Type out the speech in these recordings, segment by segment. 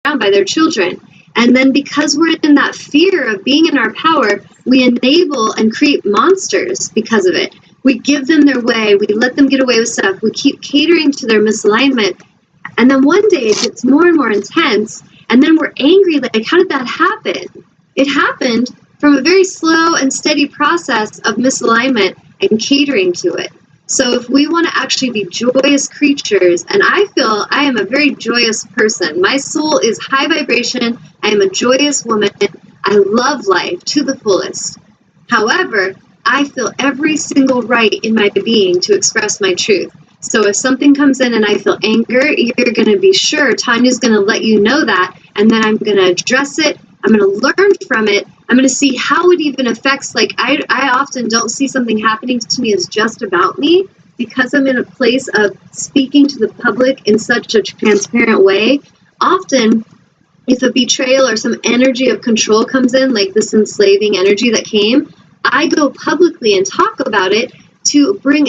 around by their children. And then because we're in that fear of being in our power, we enable and create monsters because of it. We give them their way. We let them get away with stuff. We keep catering to their misalignment. And then one day it gets more and more intense. And then we're angry, like, how did that happen? It happened from a very slow and steady process of misalignment and catering to it. So if we want to actually be joyous creatures, and I feel I am a very joyous person. My soul is high vibration. I am a joyous woman. I love life to the fullest. However, I feel every single right in my being to express my truth. So if something comes in and I feel anger, you're going to be sure Tanya's going to let you know that, and then I'm going to address it. I'm going to learn from it. I'm going to see how it even affects, like, I often don't see something happening to me as just about me, because I'm in a place of speaking to the public in such a transparent way. Often, if a betrayal or some energy of control comes in, like this enslaving energy that came, I go publicly and talk about it to bring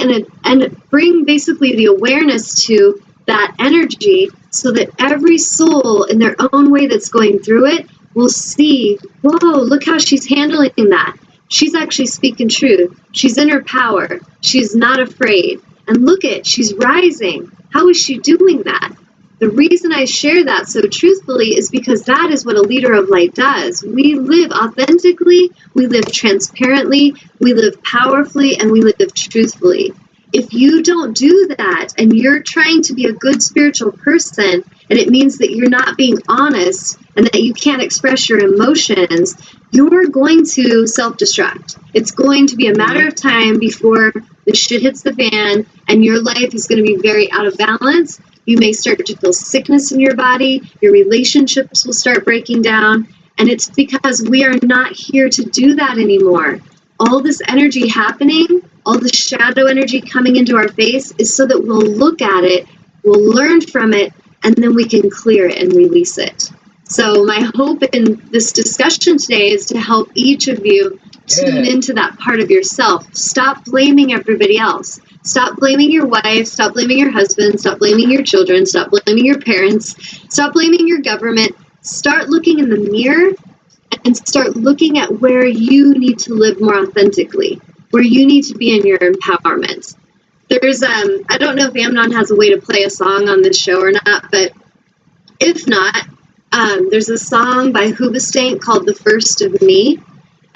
bring basically the awareness to that energy, so that every soul in their own way that's going through it will see, whoa, look how she's handling that. She's actually speaking truth. She's in her power. She's not afraid. And look at, she's rising. How is she doing that? The reason I share that so truthfully is because that is what a leader of light does. We live authentically, we live transparently, we live powerfully, and we live truthfully. If you don't do that and you're trying to be a good spiritual person, and it means that you're not being honest and that you can't express your emotions, you're going to self-destruct. It's going to be a matter of time before the shit hits the fan and your life is going to be very out of balance. You may start to feel sickness in your body. Your relationships will start breaking down. And it's because we are not here to do that anymore. All this energy happening, all the shadow energy coming into our face is so that we'll look at it, we'll learn from it, and then we can clear it and release it. So my hope in this discussion today is to help each of you tune into that part of yourself. Stop blaming everybody else. Stop blaming your wife, stop blaming your husband, stop blaming your children, stop blaming your parents, stop blaming your government. Start looking in the mirror and start looking at where you need to live more authentically, where you need to be in your empowerment. There's, I don't know if Amnon has a way to play a song on this show or not, but if not, there's a song by Hoobastank called The First of Me.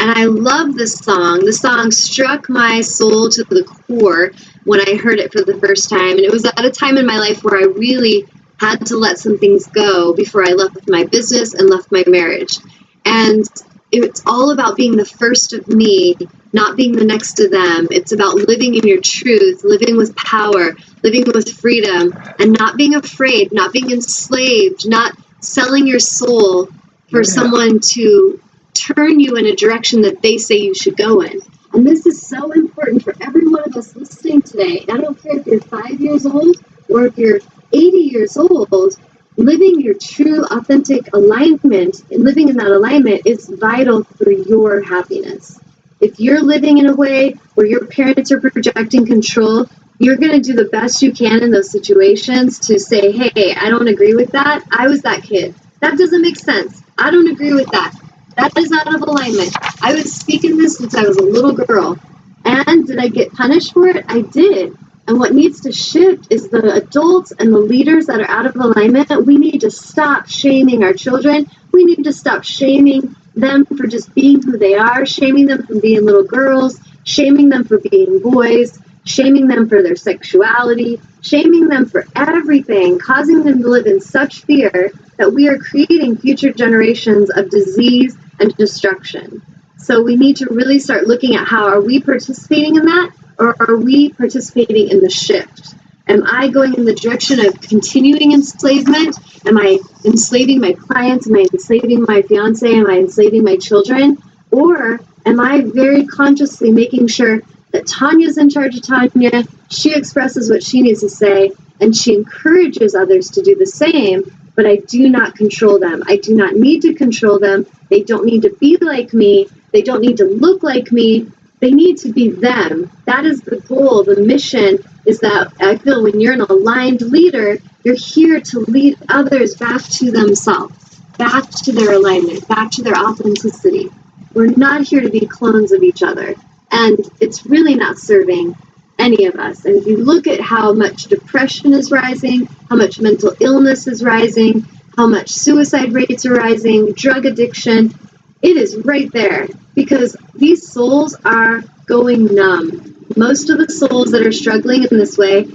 And I love this song. The song struck my soul to the core when I heard it for the first time. And it was at a time in my life where I really had to let some things go before I left my business and left my marriage. And it's all about being the first of me, not being the next to them. It's about living in your truth, living with power, living with freedom, and not being afraid, not being enslaved, not selling your soul for someone to turn you in a direction that they say you should go in. And this is so important for every one of us listening today. I don't care if you're 5 years old or if you're 80 years old, living your true, authentic alignment and living in that alignment is vital for your happiness. If you're living in a way where your parents are projecting control, you're going to do the best you can in those situations to say, hey, I don't agree with that. I was that kid. That doesn't make sense. I don't agree with that. That is out of alignment. I was speaking this since I was a little girl. And did I get punished for it? I did. And what needs to shift is the adults and the leaders that are out of alignment. We need to stop shaming our children. We need to stop shaming them for just being who they are, shaming them for being little girls, shaming them for being boys, shaming them for their sexuality, shaming them for everything, causing them to live in such fear that we are creating future generations of disease and destruction. So we need to really start looking at how are we participating in that, or are we participating in the shift? Am I going in the direction of continuing enslavement? Am I enslaving my clients? Am I enslaving my fiance? Am I enslaving my children? Or am I very consciously making sure that Tanya's in charge of Tanya, she expresses what she needs to say, and she encourages others to do the same, but I do not control them. I do not need to control them. They don't need to be like me. They don't need to look like me. They need to be them. That is the goal. The mission is that I feel when you're an aligned leader, you're here to lead others back to themselves. back to their alignment, back to their authenticity. We're not here to be clones of each other. And it's really not serving any of us. And if you look at how much depression is rising, how much mental illness is rising, how much suicide rates are rising, drug addiction, it is right there because these souls are going numb. Most of the souls that are struggling in this way,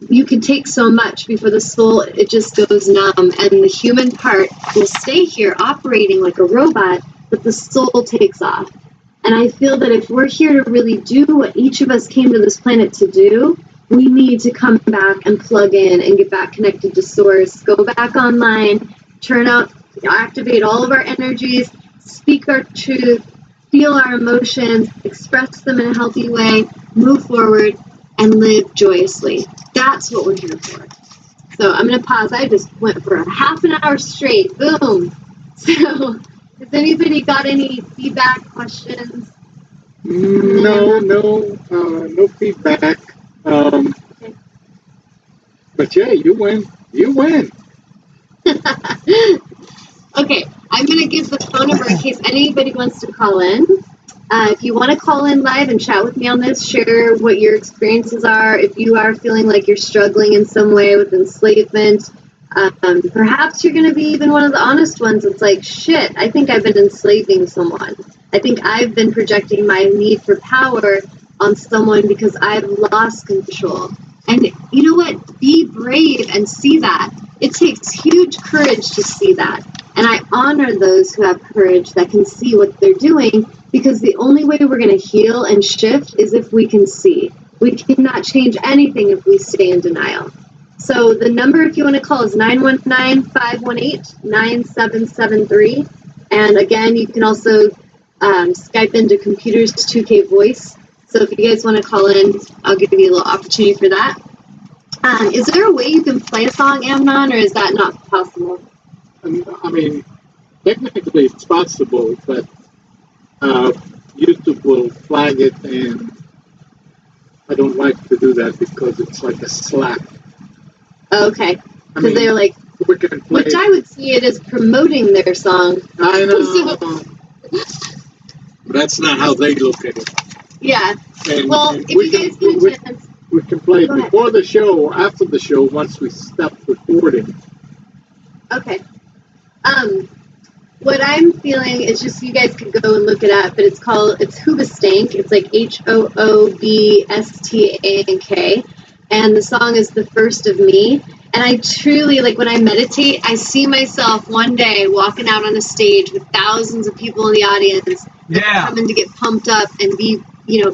you can take so much before the soul, it just goes numb, and the human part will stay here operating like a robot, but the soul takes off. And I feel that if we're here to really do what each of us came to this planet to do, we need to come back and plug in and get back connected to source, go back online, turn out, activate all of our energies, speak our truth, feel our emotions, express them in a healthy way, move forward, and live joyously. That's what we're here for. So I'm going to pause. I just went for a half an hour straight. Boom. So has anybody got any feedback, questions? No feedback. But yeah, you win. Okay, I'm going to give the phone number in case anybody wants to call in. If you want to call in live and chat with me on this, share what your experiences are. If you are feeling like you're struggling in some way with enslavement, perhaps you're going to be even one of the honest ones. It's like, shit, I think I've been enslaving someone. I think I've been projecting my need for power on someone because I've lost control. And you know what? Be brave and see that. It takes huge courage to see that. And I honor those who have courage that can see what they're doing, because the only way we're going to heal and shift is if we can see. We cannot change anything if we stay in denial. So the number, if you want to call, is 919-518-9773. And again, you can also Skype into Computers 2K Voice. So if you guys want to call in, I'll give you a little opportunity for that. Is there a way you can play a song, Amnon, or is that not possible? I mean, technically it's possible, but YouTube will flag it, and I don't like to do that because it's like a slap. Okay, because they're like, we can play which I would see it as promoting their song. I know. That's not how they look at it. Yeah. And, well, and if you guys get a chance. We can play it before the show or after the show once we stop recording. Okay. What I'm feeling is just, you guys could go and look it up, but it's Hoobastank. It's like HOOBSTANK. And the song is The First of Me. And I truly, like, when I meditate, I see myself one day walking out on a stage with thousands of people in the audience coming to get pumped up and be,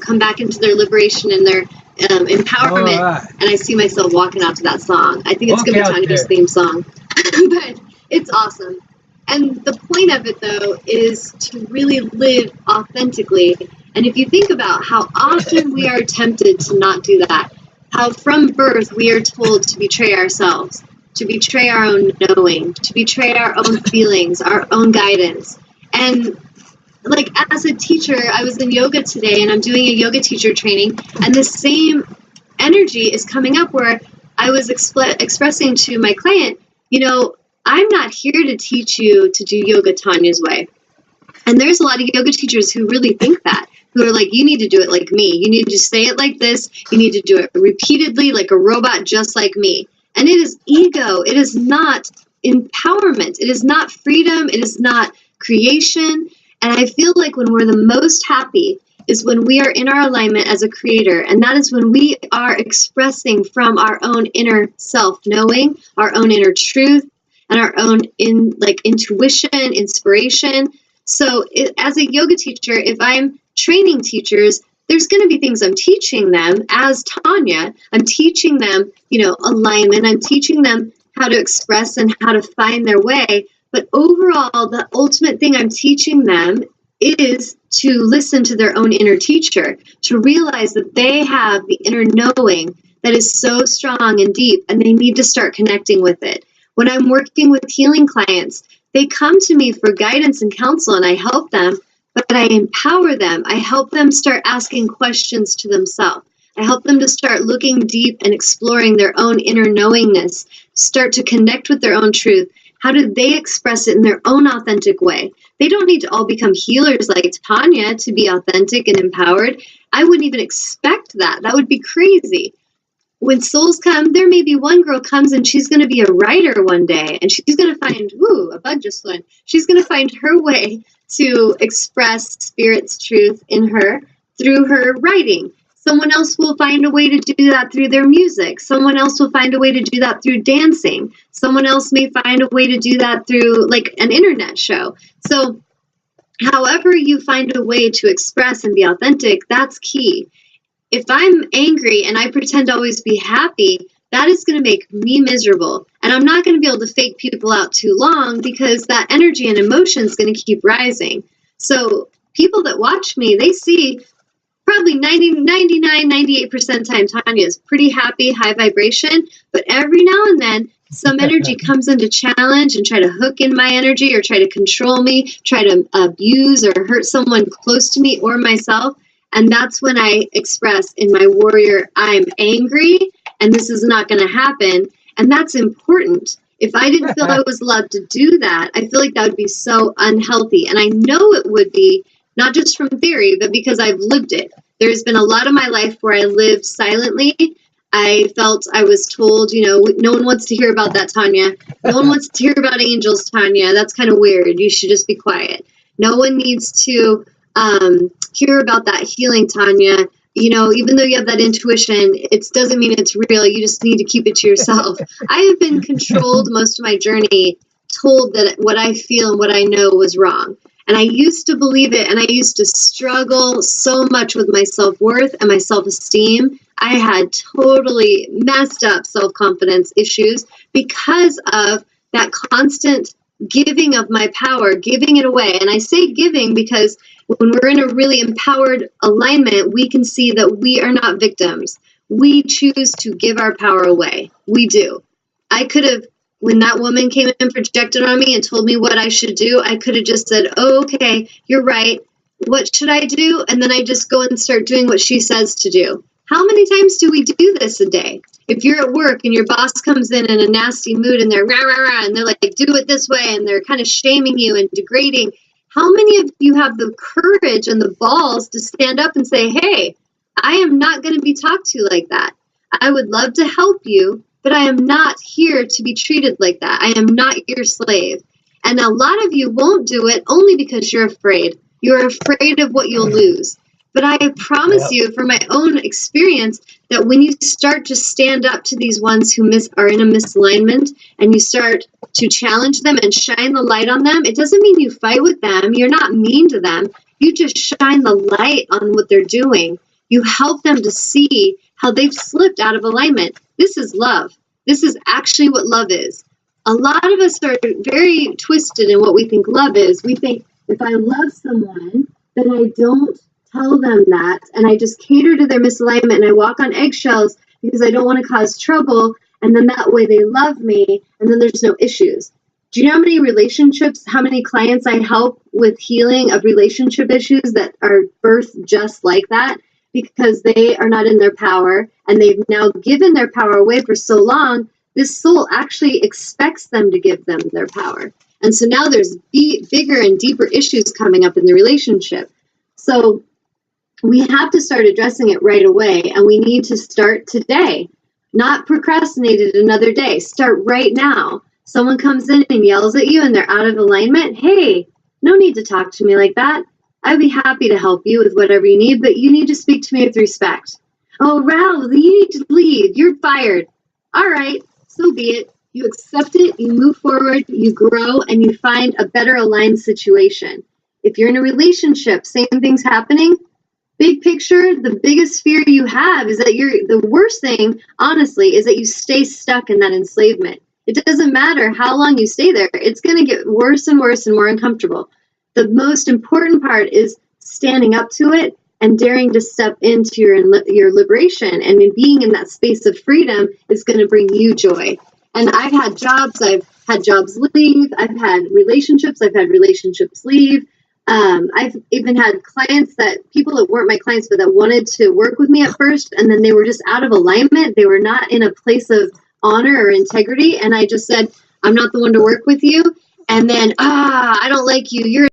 come back into their liberation and their empowerment. Right. And I see myself walking out to that song. I think it's going to be Tanya's theme song. But it's awesome. And the point of it, though, is to really live authentically. And if you think about how often we are tempted to not do that, how from birth we are told to betray ourselves, to betray our own knowing, to betray our own feelings, our own guidance. And like, as a teacher, I was in yoga today, and I'm doing a yoga teacher training, and the same energy is coming up where I was expressing to my client, I'm not here to teach you to do yoga Tanya's way. And there's a lot of yoga teachers who really think that, who are like, you need to do it like me. You need to say it like this. You need to do it repeatedly like a robot, just like me. And it is ego. It is not empowerment. It is not freedom. It is not creation. And I feel like when we're the most happy is when we are in our alignment as a creator. And that is when we are expressing from our own inner self-knowing, our own inner truth, and our own intuition, inspiration. So as a yoga teacher, if I'm training teachers, there's going to be things I'm teaching them as Tanya. I'm teaching them, alignment. I'm teaching them how to express and how to find their way. But overall, the ultimate thing I'm teaching them is to listen to their own inner teacher, to realize that they have the inner knowing that is so strong and deep, and they need to start connecting with it. When I'm working with healing clients, they come to me for guidance and counsel, and I help them, but I empower them. I help them start asking questions to themselves. I help them to start looking deep and exploring their own inner knowingness, start to connect with their own truth, How do they express it in their own authentic way? They don't need to all become healers like Tanya to be authentic and empowered. I wouldn't even expect that. That would be crazy. When souls come, there may be one girl comes and she's going to be a writer one day, and she's going to find, a bug just flew in. She's going to find her way to express Spirit's truth in her through her writing. Someone else will find a way to do that through their music. Someone else will find a way to do that through dancing. Someone else may find a way to do that through like an internet show. So however you find a way to express and be authentic, that's key. If I'm angry and I pretend to always be happy, that is going to make me miserable. And I'm not going to be able to fake people out too long because that energy and emotion is going to keep rising. So people that watch me, they see probably 98% time Tanya is pretty happy, high vibration. But every now and then, some energy comes in to challenge and try to hook in my energy or try to control me, try to abuse or hurt someone close to me or myself. And that's when I express in my warrior, I'm angry and this is not going to happen. And that's important. If I didn't feel I was allowed to do that, I feel like that would be so unhealthy. And I know it would be, not just from theory, but because I've lived it. There's been a lot of my life where I lived silently. I felt I was told, no one wants to hear about that, Tanya. No one wants to hear about angels, Tanya. That's kind of weird. You should just be quiet. No one needs to hear about that healing, Tanya. Even though you have that intuition, it doesn't mean it's real. You just need to keep it to yourself. I have been controlled most of my journey, told that what I feel and what I know was wrong. And I used to believe it, and I used to struggle so much with my self-worth and my self-esteem. I had totally messed up self-confidence issues because of that constant giving of my power, giving it away. And I say giving because when we're in a really empowered alignment, we can see that we are not victims. We choose to give our power away. We do. I could have, when that woman came and projected on me and told me what I should do, I could have just said, oh, okay, you're right. What should I do? And then I just go and start doing what she says to do. How many times do we do this a day? If you're at work and your boss comes in a nasty mood and they're rah, rah, rah, and they're like, do it this way, and they're kind of shaming you and degrading, how many of you have the courage and the balls to stand up and say, hey, I am not going to be talked to like that. I would love to help you, but I am not here to be treated like that. I am not your slave. And a lot of you won't do it only because you're afraid. You're afraid of what you'll lose. But I promise you from my own experience that when you start to stand up to these ones who are in a misalignment and you start to challenge them and shine the light on them, it doesn't mean you fight with them. You're not mean to them. You just shine the light on what they're doing. You help them to see how they've slipped out of alignment. This is love. This is actually what love is. A lot of us are very twisted in what we think love is. We think if I love someone, then I don't tell them that, and I just cater to their misalignment, and I walk on eggshells because I don't want to cause trouble, and then that way they love me, and then there's no issues. Do you know how many relationships, how many clients I help with healing of relationship issues that are birthed just like that? Because they are not in their power, and they've now given their power away for so long, this soul actually expects them to give them their power. And so now there's bigger and deeper issues coming up in the relationship. So we have to start addressing it right away, and we need to start today, not procrastinate it another day. Start right now. Someone comes in and yells at you and they're out of alignment. Hey, no need to talk to me like that. I'd be happy to help you with whatever you need, but you need to speak to me with respect. Oh, Ralph, you need to leave. You're fired. All right, so be it. You accept it, you move forward, you grow, and you find a better aligned situation. If you're in a relationship, same thing's happening. Big picture, the biggest fear you have is that the worst thing, honestly, is that you stay stuck in that enslavement. It doesn't matter how long you stay there. It's going to get worse and worse and more uncomfortable. The most important part is standing up to it and daring to step into your liberation. And in being in that space of freedom is going to bring you joy. And I've had jobs leave. I've had relationships leave. I've even had people that weren't my clients, but that wanted to work with me at first, and then they were just out of alignment. They were not in a place of honor or integrity. And I just said, I'm not the one to work with you. And then, I don't like you. You're